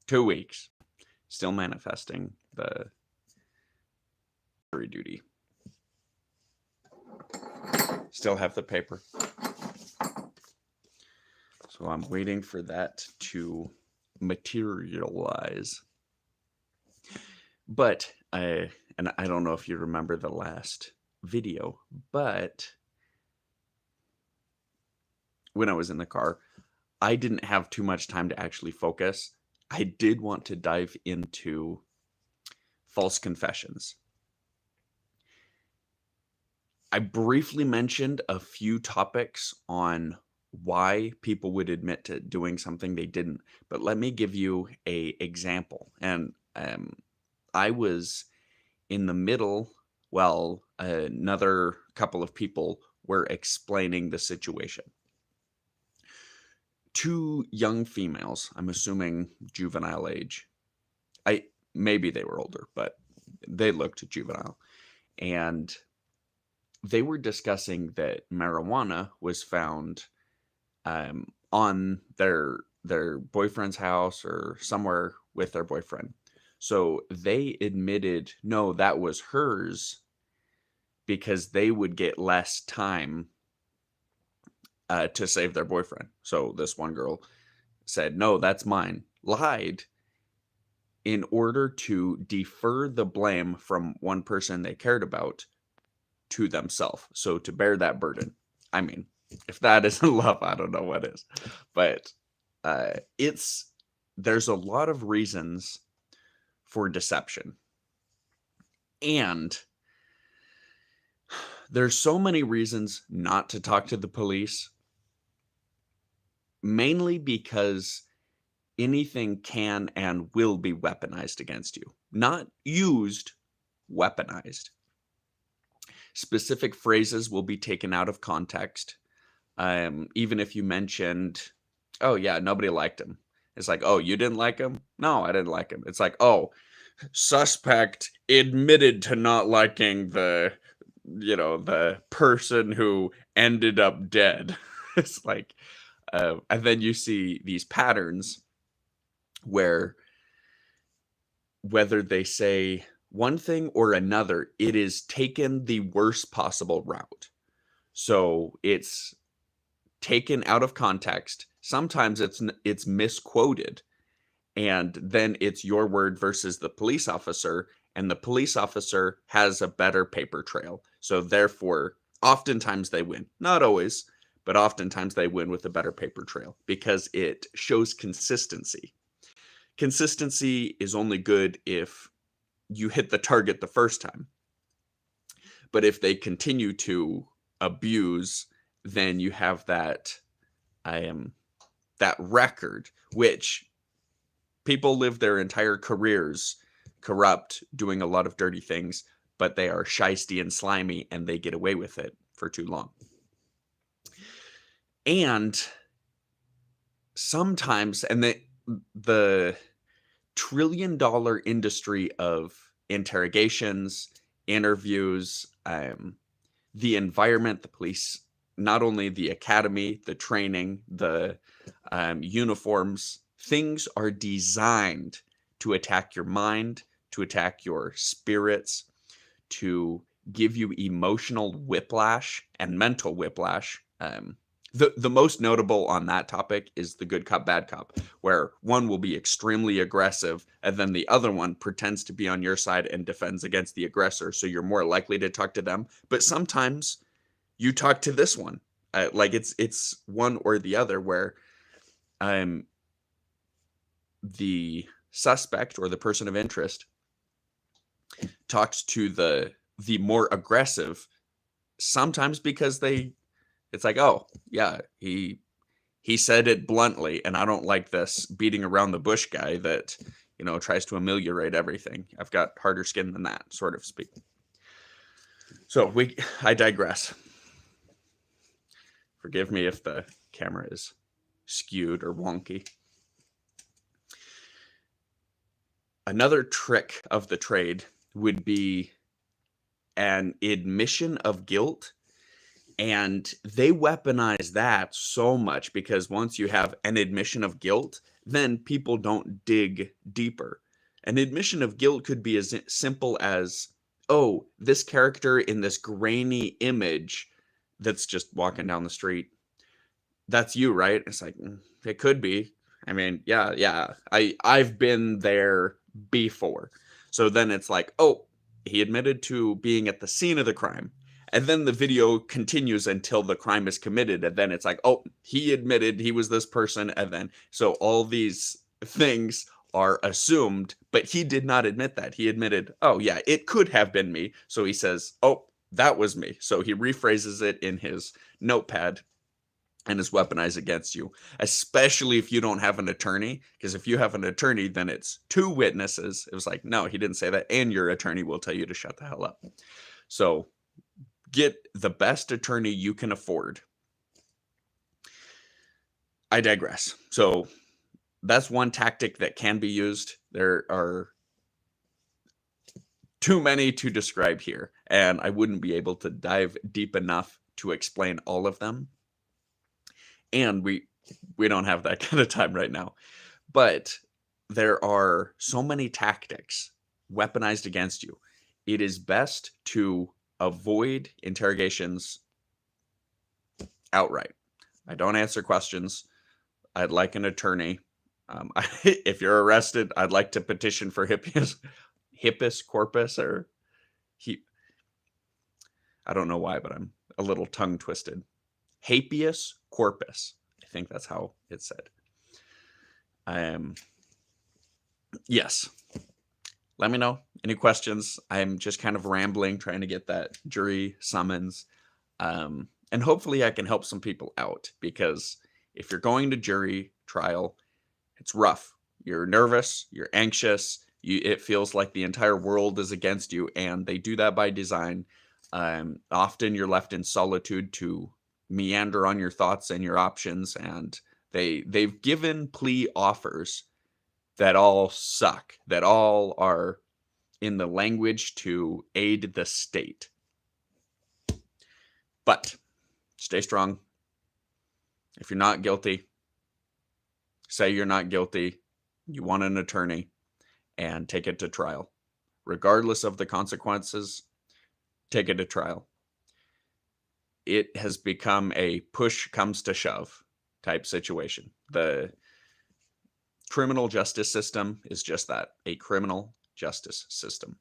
2 weeks. Still manifesting the jury duty. Still have the paper. So I'm waiting for that to materialize. But I don't know if you remember the last video, but when I was in the car, I didn't have too much time to actually focus. I did want to dive into false confessions. I briefly mentioned a few topics on why people would admit to doing something they didn't, but let me give you an example. And I was in the middle while another couple of people were explaining the situation. 2 young females, I'm assuming juvenile age. Maybe they were older, but they looked juvenile. And they were discussing that marijuana was found on their boyfriend's house or somewhere with their boyfriend. So they admitted, no, that was hers, because they would get less time to save their boyfriend. So this one girl said, no, that's mine. Lied in order to defer the blame from one person they cared about to themselves. So to bear that burden. I mean, if that isn't love, I don't know what is. But there's a lot of reasons for deception. And there's so many reasons not to talk to the police, mainly because anything can and will be weaponized against you. Not used, weaponized. Specific phrases will be taken out of context. Even if you mentioned, oh yeah, nobody liked him. It's like, oh, you didn't like him? No, I didn't like him. It's like, oh, suspect admitted to not liking the person who ended up dead. It's like, and then you see these patterns where whether they say one thing or another, it is taken the worst possible route. So it's taken out of context. Sometimes it's misquoted, and then it's your word versus the police officer, and the police officer has a better paper trail. So therefore, oftentimes they win. Not always, but oftentimes they win with a better paper trail because it shows consistency. Consistency is only good if you hit the target the first time. But if they continue to abuse, then you have that record, which people live their entire careers corrupt, doing a lot of dirty things, but they are shisty and slimy, and they get away with it for too long. And sometimes, and the trillion-dollar industry of interrogations, interviews, the environment, the police, not only the academy, the training, the uniforms, things are designed to attack your mind, to attack your spirits, to give you emotional whiplash and mental whiplash. The most notable on that topic is the good cop, bad cop, where one will be extremely aggressive and then the other one pretends to be on your side and defends against the aggressor. So you're more likely to talk to them. But sometimes you talk to this one. Like it's one or the other, where the suspect or the person of interest talks to the more aggressive, sometimes because it's like, oh yeah, he said it bluntly, and I don't like this beating around the bush guy that tries to ameliorate everything. I've got harder skin than that, sort of speak. So I digress. Forgive me if the camera is skewed or wonky. Another trick of the trade would be an admission of guilt. And they weaponize that so much because once you have an admission of guilt, then people don't dig deeper. An admission of guilt could be as simple as, oh, this character in this grainy image that's just walking down the street, that's you, right? It's like, it could be. I mean, yeah. I've been there before. So then it's like, oh, he admitted to being at the scene of the crime. And then the video continues until the crime is committed. And then it's like, oh, he admitted he was this person. And then, so all these things are assumed, but he did not admit that. He admitted, oh, yeah, it could have been me. So he says, oh, that was me. So he rephrases it in his notepad and is weaponized against you, especially if you don't have an attorney. Because if you have an attorney, then it's two witnesses. It was like, no, he didn't say that. And your attorney will tell you to shut the hell up. So get the best attorney you can afford. I digress. So that's one tactic that can be used. There are too many to describe here, and I wouldn't be able to dive deep enough to explain all of them. And we don't have that kind of time right now. But there are so many tactics weaponized against you. It is best to avoid interrogations outright. I don't answer questions. I'd like an attorney. If you're arrested, I'd like to petition for habeas corpus, or I don't know why, but I'm a little tongue twisted. Habeas corpus. I think that's how it's said. Yes. Let me know. Any questions? I'm just kind of rambling, trying to get that jury summons. And hopefully I can help some people out, because if you're going to jury trial, it's rough. You're nervous, you're anxious, it feels like the entire world is against you, and they do that by design. Often you're left in solitude to meander on your thoughts and your options, and they've given plea offers that all suck, that all are in the language to aid the state. But stay strong. If you're not guilty, say you're not guilty, you want an attorney, and take it to trial. Regardless of the consequences, take it to trial. It has become a push comes to shove type situation. The criminal justice system is just that, a criminal justice system.